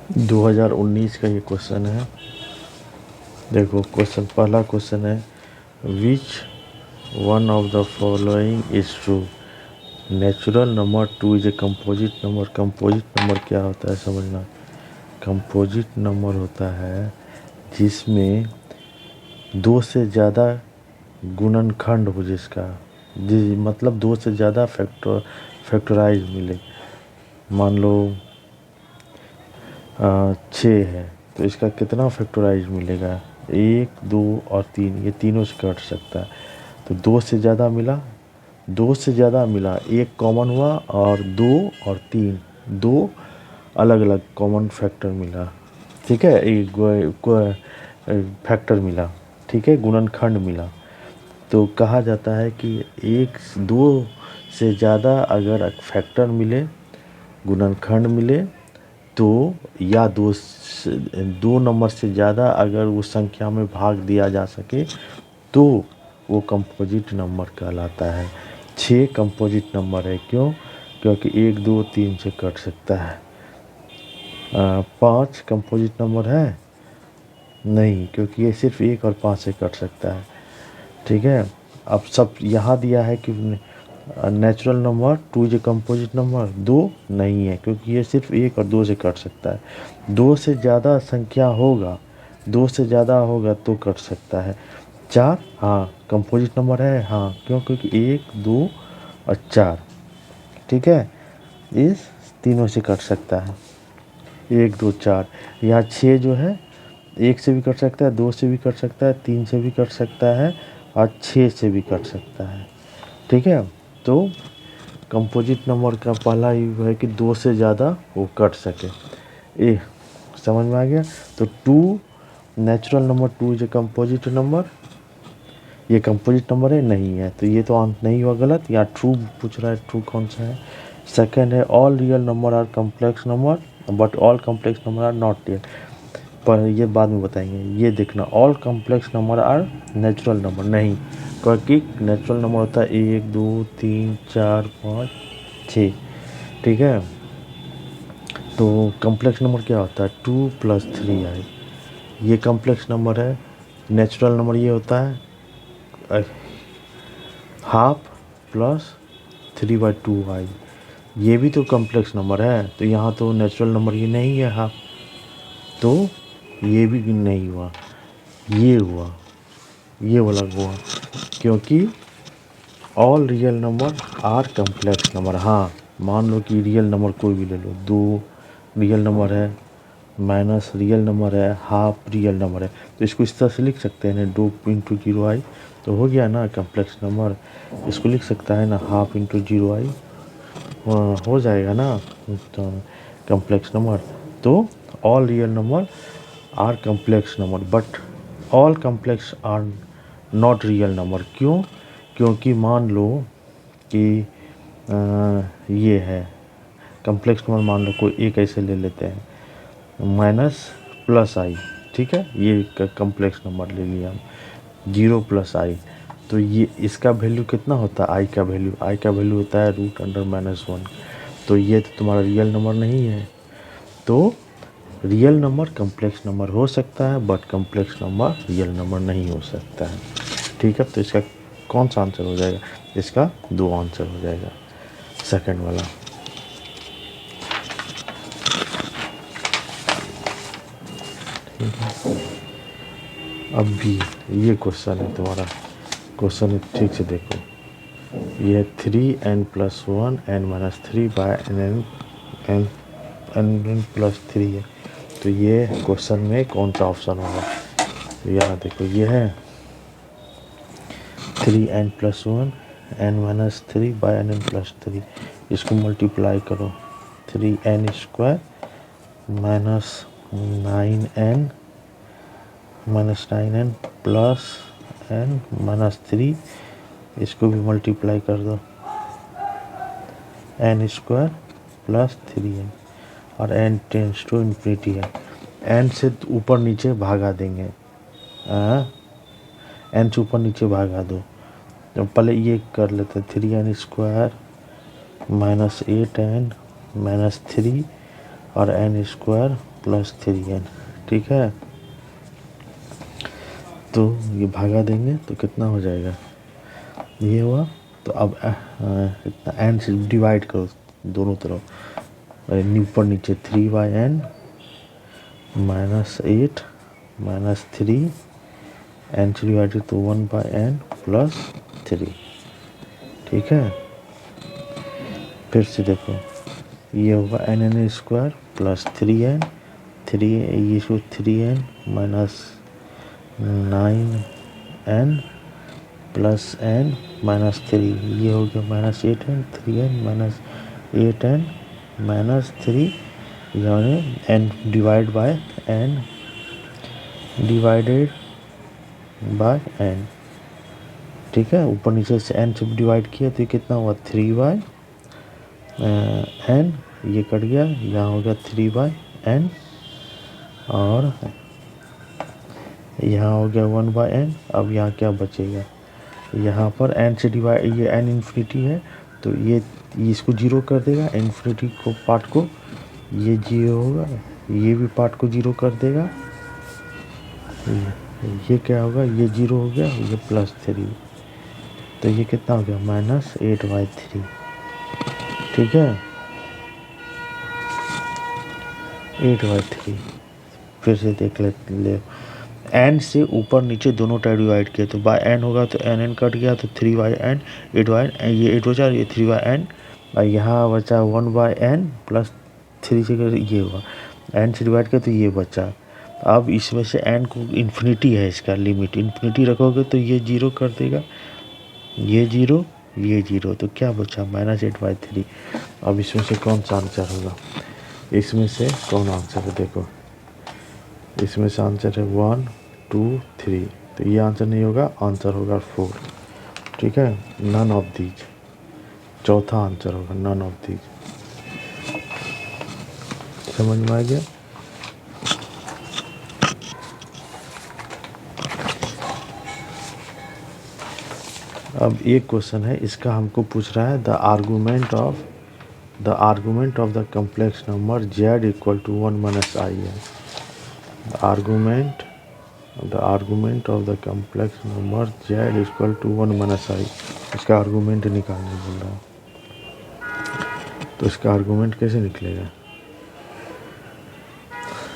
2019 का ये क्वेश्चन है। देखो क्वेश्चन, पहला क्वेश्चन है which one of the following is true. Natural number 2 is a composite number. Composite number क्या होता है समझना। कंपोजिट नंबर होता है जिसमें दो से ज़्यादा गुणनखंड हो, जिसका मतलब दो से ज़्यादा फैक्टराइज मिले। मान लो 6 है तो इसका कितना फैक्टराइज मिलेगा, 1 2 और 3, ये तीनों से कट सकता है। तो दो से ज़्यादा मिला, दो से ज़्यादा मिला, एक कॉमन हुआ और 2 और 3, दो अलग अलग कॉमन फैक्टर मिला। ठीक है, एक फैक्टर मिला, ठीक है, गुणनखंड मिला। तो कहा जाता है कि एक दो से ज़्यादा अगर फैक्टर मिले, गुणनखंड मिले, तो या दो नंबर से ज़्यादा अगर उस संख्या में भाग दिया जा सके तो वो कंपोजिट नंबर कहलाता है। 6 कंपोजिट नंबर है, क्यों? क्योंकि 1 2 3 से कट सकता है। 5 कंपोजिट नंबर है नहीं, क्योंकि ये सिर्फ 1 और 5 से कट सकता है। ठीक है, अब सब यहाँ दिया है कि natural number 2 is a composite number, 2 नहीं है क्योंकि ये सिर्फ 1 और 2 से कट सकता है। 2 से ज़्यादा संख्या होगा, 2 से ज़्यादा होगा तो कट सकता है। 4 हाँ कंपोजिट नंबर है, हाँ क्यों? क्योंकि 1 2 और 4, ठीक है, इस तीनों से कट सकता है। 1 2 4। यहाँ 6 जो है 1 से भी कट सकता है, 2 से भी कट सकता है, 3 से भी कट सकता है और 6 से भी कट सकता है। ठीक है, तो कंपोजिट नंबर का पहला यूज है कि 2 से ज़्यादा वो कट सके। ए समझ में आ गया? तो 2 natural number 2 is a composite number. ये कंपोजिट नंबर है नहीं है, तो ये तो आंसर नहीं हुआ, गलत। या ट्रू पूछ रहा है, ट्रू कौन सा है? सेकंड है all real number are complex number but all complex number are not real. पर ये बाद में बताएंगे। ये देखना, all complex number are natural number नहीं, क्योंकि नेचुरल नंबर होता है 1 2 3 4 5 6। ठीक है, तो कम्प्लेक्स नंबर क्या होता है? 2 + 3 आई, ये कम्प्लेक्स नंबर है। नेचुरल नंबर ये होता है ½ + 3/2 आई, ये भी तो कम्प्लेक्स नंबर है। तो यहाँ तो नेचुरल नंबर ये नहीं है हाफ, तो ये भी नहीं हुआ, ये हुआ, ये वाला हुआ, क्योंकि all real number are complex number. हाँ मान लो कि रियल नंबर कोई भी ले लो, 2 रियल नंबर है, माइनस रियल नंबर है, हाफ रियल नंबर है, तो इसको इस तरह से लिख सकते हैं 2 × 0 आई, तो हो गया ना कम्प्लेक्स नंबर। इसको लिख सकता है ना, ½ × 0 आई, हो जाएगा ना तो कम्प्लेक्स नंबर। तो all real number are complex number but all complex are not real number. क्यों? क्योंकि मान लो कि ये है कम्प्लेक्स नंबर, मान लो कोई एक ऐसे ले लेते हैं -+i, ठीक है, ये कम्प्लेक्स नंबर ले लिया हम 0 + i, तो ये इसका वैल्यू कितना होता है? i का वैल्यू होता है √(-1), तो ये तो तुम्हारा रियल नंबर नहीं है। तो रियल नंबर कम्प्लेक्स नंबर हो सकता है but complex number real number नहीं हो सकता है। ठीक है, तो इसका कौन सा आंसर हो जाएगा? इसका 2 आंसर हो जाएगा, सेकंड वाला। ठीक है, अब भी ये क्वेश्चन है तुम्हारा, क्वेश्चन ठीक से देखो। ये 3n + 1 n - 3/n +3 है, तो ये क्वेश्चन में कौन सा ऑप्शन होगा? तो यहाँ देखो, ये है 3n + 1 n - 3/n +3, इसको मल्टीप्लाई करो, 3n² - 9n + n - 3, इसको भी मल्टीप्लाई कर दो, n² + 3n, और n टेंड्स टू इन्फिनिटी है। n से ऊपर नीचे भागा देंगे, n से ऊपर नीचे भागा दो। तो पहले ये कर लेते हैं, 3n² - 8n - 3 और n² प्लस 3n। ठीक है, तो ये भागा देंगे तो कितना हो जाएगा, ये हुआ। तो अब कितना n से डिवाइड करो दोनों तरफ, ऊपर नीचे 3/n -8 -3 n से डिवाइडेड तो 1/n +3। ठीक है, फिर से देखो ये होगा n square plus 3n 3n -9n +n -3, ये हो गया -8n 3n -8n -3, यानी n divide by n divided by n। ठीक है, ऊपर नीचे से n से डिवाइड किया तो ये कितना हुआ 3/n, ये कट गया, यहाँ हो गया 3/n और यहाँ हो गया 1/n। अब यहाँ क्या बचेगा, यहाँ पर n से डिवाइड, ये n इन्फिनिटी है तो ये इसको जीरो कर देगा, इन्फिनिटी को पार्ट को, ये जीरो होगा, ये भी पार्ट को जीरो कर देगा, ये क्या होगा, ये जीरो हो गया, ये +3, तो ये कितना हो गया -8/3। ठीक है, 8/3। फिर से देख ले n से ऊपर नीचे दोनों टाइप डिवाइड किया तो बाय n होगा तो n कट गया तो 3/n 8/n, ये 8 बचा, ये 3/n और यहाँ बचा 1/n +3 से ये हुआ, n से डिवाइड किया तो ये बचा। अब इसमें से n को इन्फिनिटी है, इसका लिमिट इन्फिनिटी रखोगे तो ये जीरो कर देगा, ये जीरो ये जीरो, तो क्या बचा -8/3। अब इसमें से कौन सा आंसर होगा, इसमें से कौन आंसर है, देखो इसमें से आंसर है 1 2 3, तो ये आंसर नहीं होगा, आंसर होगा 4। ठीक है, नन ऑफ दीज, चौथा आंसर होगा नन ऑफ दीज। समझ में आ गया। अब एक क्वेश्चन है, इसका हमको पूछ रहा है the argument of the complex number z = 1 - i है। The argument of the complex number z = 1 - i, इसका आर्गूमेंट निकालने बोल रहा है, तो इसका आर्गूमेंट कैसे निकलेगा,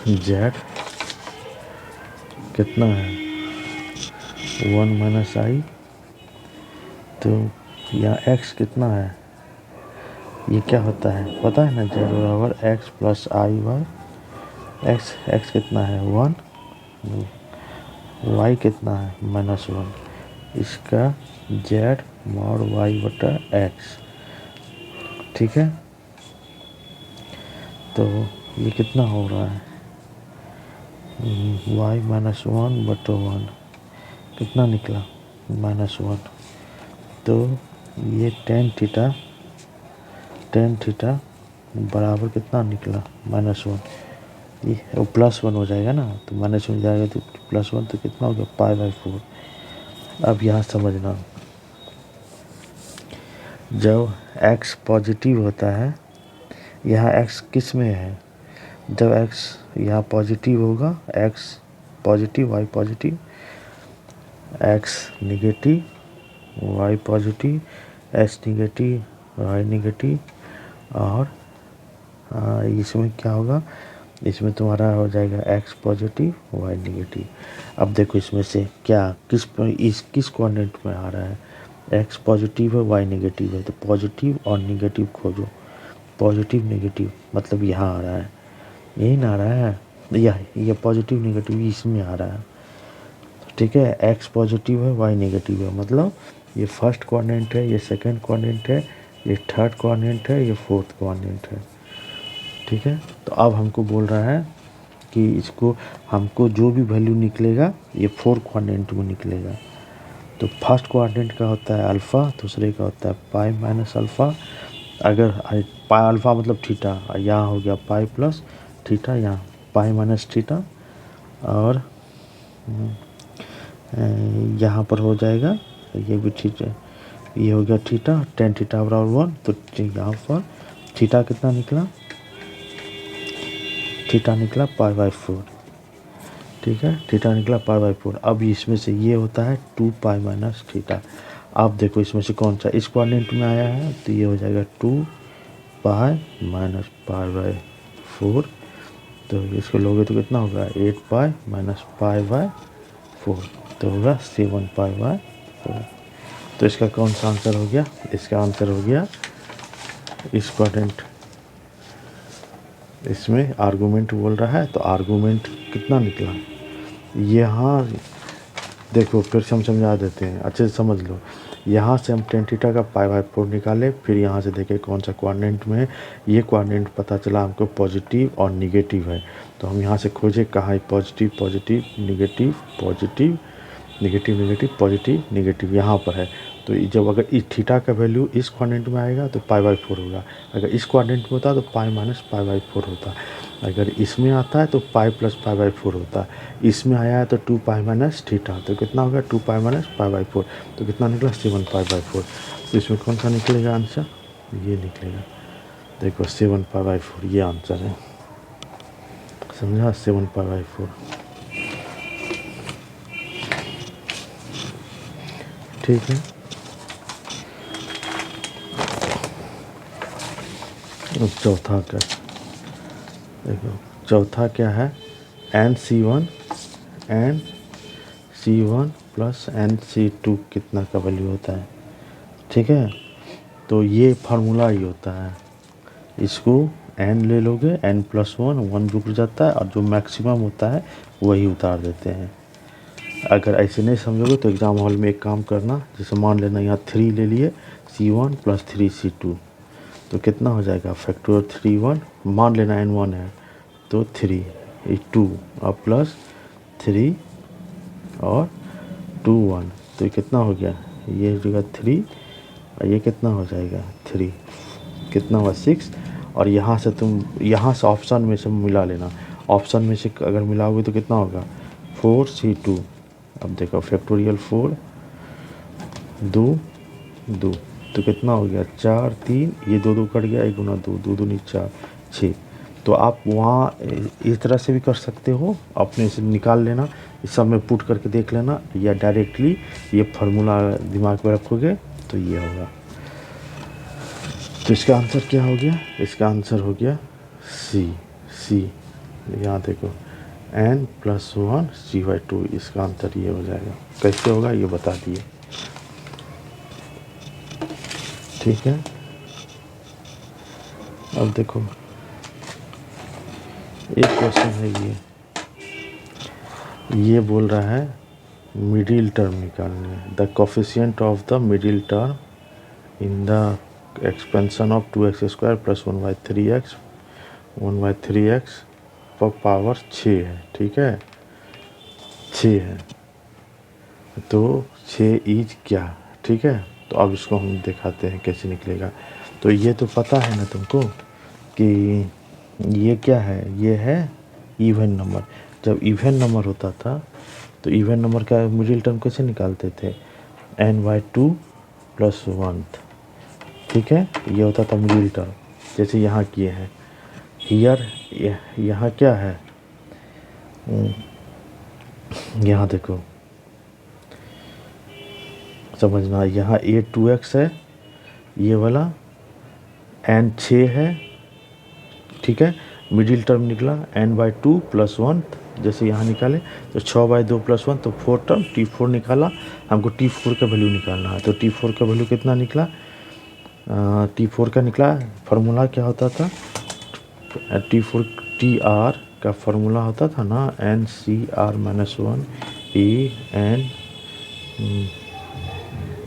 z कितना है 1 - i, तो यहाँ x कितना है, ये क्या होता है पता है ना, z बराबर x + i/, x कितना है 1, y कितना है -1, इसका z mod y/x। ठीक है, तो ये कितना हो रहा है y -1/1, कितना निकला -1, तो ये tan थीटा बराबर कितना निकला -1, ये +1 हो जाएगा ना, तो -1 जाएगा तो +1, तो कितना हो गया π/4। अब यहाँ समझना, जब x पॉजिटिव होता है, यहाँ x किस में है, जब x यहाँ पॉजिटिव होगा, x positive y positive, x negative y positive, s negative y negative, और इसमें क्या होगा, इसमें तुम्हारा हो जाएगा x पॉजिटिव y निगेटिव। अब देखो इसमें से क्या किस कोऑर्डिनेट में आ रहा है, x पॉजिटिव है y निगेटिव है, तो पॉजिटिव और निगेटिव खोजो, पॉजिटिव निगेटिव मतलब यहाँ आ रहा है, यही ना आ रहा है, यह पॉजिटिव निगेटिव इसमें आ रहा है। ठीक है, x पॉजिटिव है y निगेटिव है, मतलब ये फर्स्ट कोऑर्डिनेट है, ये सेकंड कोऑर्डिनेट है, ये थर्ड कोऑर्डिनेट है, ये फोर्थ कोऑर्डिनेट है। ठीक है, तो अब हमको बोल रहा है कि इसको हमको जो भी वैल्यू निकलेगा ये 4 कोऑर्डिनेट में निकलेगा। तो फर्स्ट कोऑर्डिनेट का होता है अल्फ़ा, दूसरे का होता है पाई माइनस अल्फ़ा, अगर पाई अल्फ़ा मतलब थीटा, यहाँ हो गया पाई प्लस थीटा, यहाँ पाई माइनस थीटा, और यहाँ पर हो जाएगा ये भी थीटा, ये हो गया थीटा, tan थीटा बराबर 1, तो यहाँ पर थीटा कितना निकला, थीटा निकला पाई बाई 4, ठीक है, थीटा निकला पाई बाई 4। अब इसमें से ये होता है 2 पाई माइनस थीटा। आप देखो इसमें से कौन सा इस क्वाड्रेंट में आया है, तो ये हो जाएगा 2 पाई माइनस पाई बाई 4। तो इसको लोगे तो कितना होगा 8 पाई माइनस पाई बाई 4, तो होगा 7 पाई बाई 4। तो इसका कौन सा आंसर हो गया, इसका आंसर हो गया इस क्वाड्रेंट। इसमें आर्गूमेंट बोल रहा है, तो आर्गूमेंट कितना निकला, यहाँ देखो फिर से हम समझा देते हैं, अच्छे से समझ लो। यहाँ से हम टेन थीटा का पाई बाई 4 निकाले, फिर यहाँ से देखें कौन सा क्वाड्रेंट में है। ये क्वाड्रेंट पता चला हमको पॉजिटिव और निगेटिव है, तो हम यहाँ से खोजे कहाँ है positive positive negative positive negative negative positive negative, यहाँ पर है। तो जब अगर इस थीटा का वैल्यू इस क्वाड्रेंट में आएगा तो पाई बाई 4 होगा, अगर इस क्वाड्रेंट में होता है तो पाई माइनस पाई बाई 4 होता, अगर इसमें आता है तो पाई प्लस पाई बाई 4 होता, इसमें आया है तो 2 पाई माइनस थीटा, तो कितना होगा 2 पाई माइनस पाई बाई 4, तो कितना निकला 7 पाई बाई 4। तो इसमें कौन सा निकलेगा आंसर, ये निकलेगा, देखो 7 पाई बाई 4 ये आंसर है, समझा, 7 पाई बाई 4। ठीक है, चौथा क्या, देखो चौथा क्या है, NC1 प्लस NC2 कितना का वैल्यू होता है, ठीक है। तो ये फार्मूला ही होता है, इसको n ले लोगे, n+1 1 रुक जाता है, और जो मैक्सिमम होता है वही उतार देते हैं। अगर ऐसे नहीं समझोगे तो एग्ज़ाम हॉल में एक काम करना, जैसे मान लेना यहाँ 3 ले लिए, C1 प्लस 3C2, तो कितना हो जाएगा फैक्टोरियल 3 1, मान लेना n1 है तो 3 2 और प्लस 3 और 2 1, तो ये कितना हो गया, ये हो जाएगा 3 और ये कितना हो जाएगा 3, कितना हुआ 6। और यहाँ से तुम यहाँ से ऑप्शन में से मिला लेना, ऑप्शन में से अगर मिलाओगे तो कितना होगा 4C2। अब देखो फैक्टोरियल 4 2 2, तो कितना हो गया 4 3, ये 2 2 कट गया, 1 गुना 2 2 दूनी 4 6। तो आप वहाँ इस तरह से भी कर सकते हो, अपने से निकाल लेना, इस सब में पुट करके देख लेना, या डायरेक्टली ये फार्मूला दिमाग में रखोगे तो ये होगा। तो इसका आंसर क्या हो गया, इसका आंसर हो गया सी। यहाँ देखो n+1 C/2, इसका आंसर ये हो जाएगा। कैसे होगा ये बता दिए, ठीक है। अब देखो एक क्वेश्चन है, ये बोल रहा है मिडिल टर्म निकालने, the coefficient of the middle term in the expansion of 2x² plus 1/3x पर पावर 6 है, ठीक है, 6 है, तो 6 इज क्या, ठीक है। तो अब इसको हम दिखाते हैं कैसे निकलेगा। तो ये तो पता है ना तुमको कि ये क्या है, ये है इवन नंबर। जब इवन नंबर होता था तो इवन नंबर का मिडिल टर्म कैसे निकालते थे, n/2 + 1, ठीक है, ये होता था मिडिल टर्म। जैसे यहाँ किए हैं, हियर यहाँ क्या है, यहाँ देखो समझना, यहाँ a 2x है, ये वाला n 6 है, ठीक है। मिडिल टर्म निकला n/2 + 1, जैसे यहाँ निकाले तो 6/2 + 1, तो 4 टर्म T4 निकाला, हमको T4 का वैल्यू निकालना है। तो T4 का वैल्यू कितना निकला, T4 का निकला, फार्मूला क्या होता था, T4 TR का फार्मूला होता था ना, NCR-1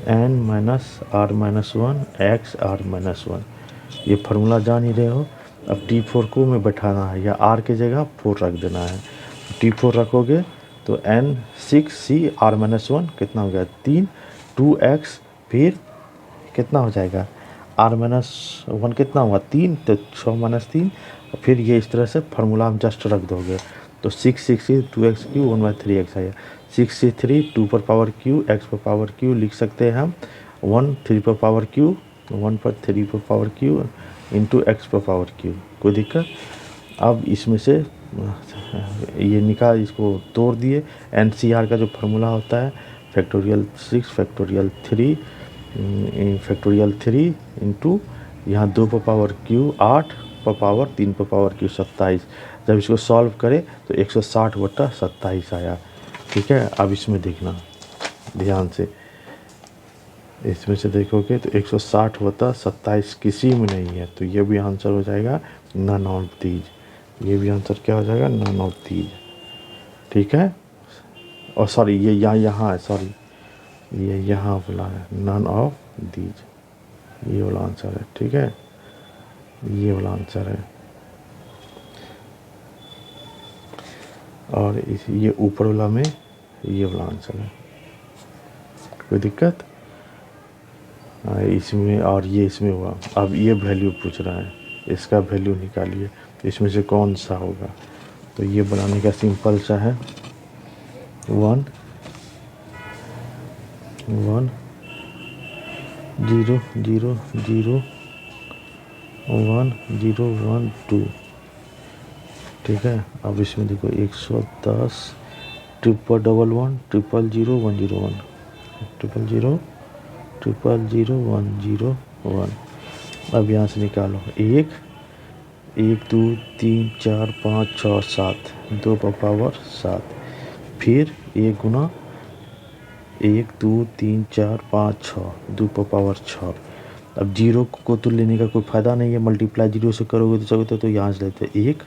n-r-1 xr-1, ये फार्मूला जान ही रहे हो। अब T4 को में बैठाना है, या R के जगह 4 रख देना है। T4 रखोगे तो n6CR-1 कितना हो गया 3, 2x, फिर कितना हो जाएगा r-1 कितना हुआ 3, तो 6 - 3, फिर ये इस तरह से फार्मूला हम जस्ट रख दोगे, तो 6 6 2x³ 1/3x आया, 6 से 3 2 पर पावर q, x पर पावर q लिख सकते हैं हम, 1 3 पर पावर q, 1 पर 3 पर पावर q इंटू x पर पावर q, कोई दिक्कत। अब इसमें से ये निकाल, इसको तोड़ दिए। NCR का जो फार्मूला होता है फैक्टोरियल 6 फैक्टोरियल 3 फैक्टोरियल 3 इंटू यहाँ 2 पर पावर क्यू 8 पर पावर 3 पर पावर क्यू 27। जब इसको सॉल्व करें तो 160/27 आया। ठीक है, अब इसमें देखना ध्यान से, इसमें से देखोगे तो 160/27 किसी में नहीं है, तो ये भी आंसर हो जाएगा नन ऑफ दीज। ये भी आंसर क्या हो जाएगा, नन ऑफ दीज। ठीक है, और सॉरी ये यहाँ है, सॉरी ये यहाँ वाला है, नन ऑफ दीज, ये वाला आंसर है। ठीक है, ये वाला आंसर है। और इस ये ऊपर वाला में ये वाला आंसर है। कोई दिक्कत इसमें, और ये इसमें हुआ। अब ये वैल्यू पूछ रहा है, इसका वैल्यू निकालिए, इसमें से कौन सा होगा। तो ये बनाने का सिंपल सा है, 1 1 0 0 0 1 0 1 2। ठीक है, अब इसमें देखो 110 ट्रिपल 11 ट्रिपल 0 1 0 1 ट्रिपल 0 ट्रिपल 0 1 0 1। अब यहाँ से निकालो 1 1 2 3 4 5 6 7 2 पर पावर 7, फिर 1 गुना 1 2 3 4 5 6 2 पर पावर 6। अब जीरो को तो लेने का कोई फ़ायदा नहीं है, मल्टीप्लाई जीरो से करोगे तो चलोगे तो यहाँ से लेते 1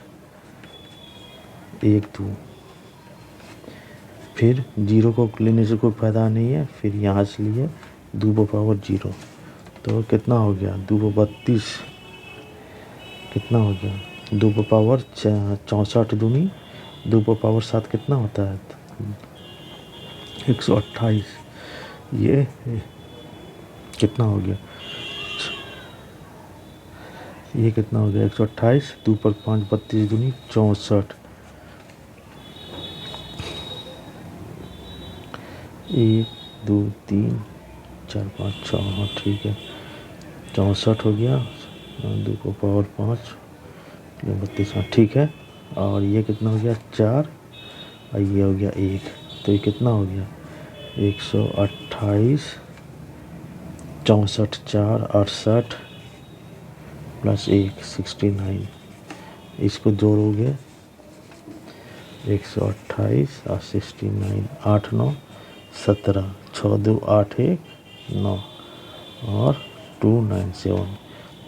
1 2, फिर जीरो को लेने से कोई फ़ायदा नहीं है, फिर यहाँ से लिए 2 पर पावर 0, तो कितना हो गया 2 पर 32, कितना हो गया 2 पर पावर 64 दूनी 2 पर पावर 7 कितना होता है 128। ये कितना हो गया, ये कितना हो गया 128, 2 पर 5 32 दूनी 64, 1 2 3 4 5 6, हाँ ठीक है 64 हो गया, 2 को पावर 5 32, हाँ ठीक है। और ये कितना हो गया 4, और ये हो गया 1, तो ये कितना हो गया 128 64 4 68 प्लस 1 69। इसको जोड़ोगे 128 और 69 8 9 17 6 2 8 1 9 और 2 9 7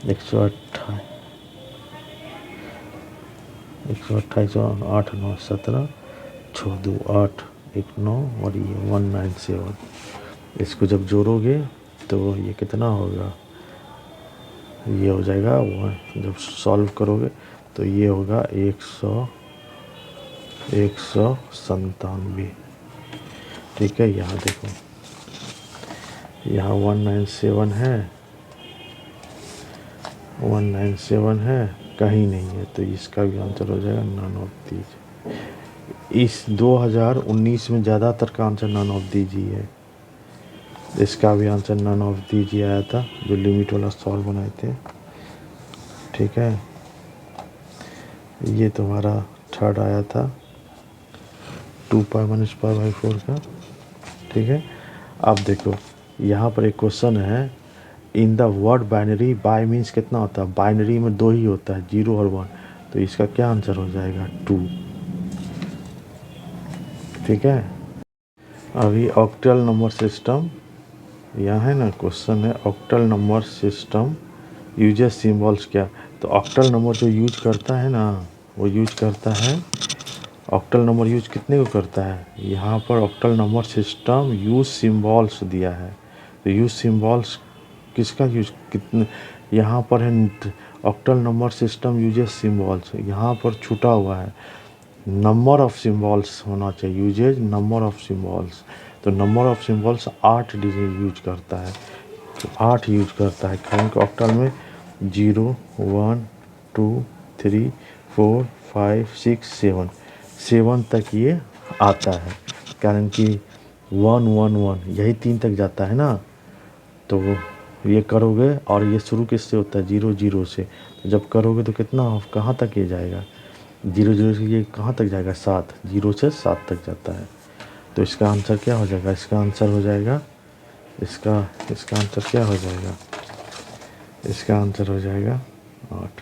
128 8 9 17 6 2 8 1 9 और ये 197। इसको जब जोड़ोगे तो ये कितना होगा, ये हो जाएगा जब सॉल्व करोगे तो ये होगा 197। ठीक है, यहाँ देखो यहाँ 197 है, 197 है, कहीं नहीं है, तो इसका भी आंसर हो जाएगा नन ऑफ दीज। इस 2019 में ज़्यादातर का आंसर नन ऑफ दीज ही है। इसका भी आंसर नन ऑफ दीज ही आया था जो लिमिट वाला सॉल्व बनाए थे। ठीक है, ये तुम्हारा थर्ड आया था 2 पाई माइनस पाई बाई 4 का। ठीक है, अब देखो यहाँ पर एक क्वेश्चन है, in the word binary, by means कितना होता है, बाइनरी में 2 ही होता है 0 और 1, तो इसका क्या आंसर हो जाएगा 2। ठीक है, अभी ऑक्टल नंबर सिस्टम यहाँ है ना, क्वेश्चन है octal number system uses symbols क्या। तो ऑक्टल नंबर जो यूज करता है ना, वो यूज करता है, ऑक्टल नंबर यूज कितने को करता है, यहाँ पर octal number system use symbols दिया है, तो यूज सिंबल्स किसका यूज कितने, यहाँ पर है octal number system uses symbols, यहाँ पर छूटा हुआ है नंबर ऑफ सिंबल्स होना चाहिए, यूजेज नंबर ऑफ सिंबल्स। तो number of symbols 8 digit use करता है, तो 8 यूज करता है, क्योंकि ऑक्टल में 0 1 2 3 4 5 6 7 तक ये आता है, कारण कि 1 1 1 यही 3 तक जाता है ना। तो ये करोगे, और ये शुरू किससे होता है 0 0 से, तो जब करोगे तो कितना कहाँ तक ये जाएगा जीरो जीरो से ये कहाँ तक जाएगा, 7, 0 से 7 तक जाता है। तो इसका आंसर क्या हो जाएगा, इसका आंसर हो जाएगा, इसका आंसर क्या हो जाएगा, इसका आंसर हो जाएगा 8।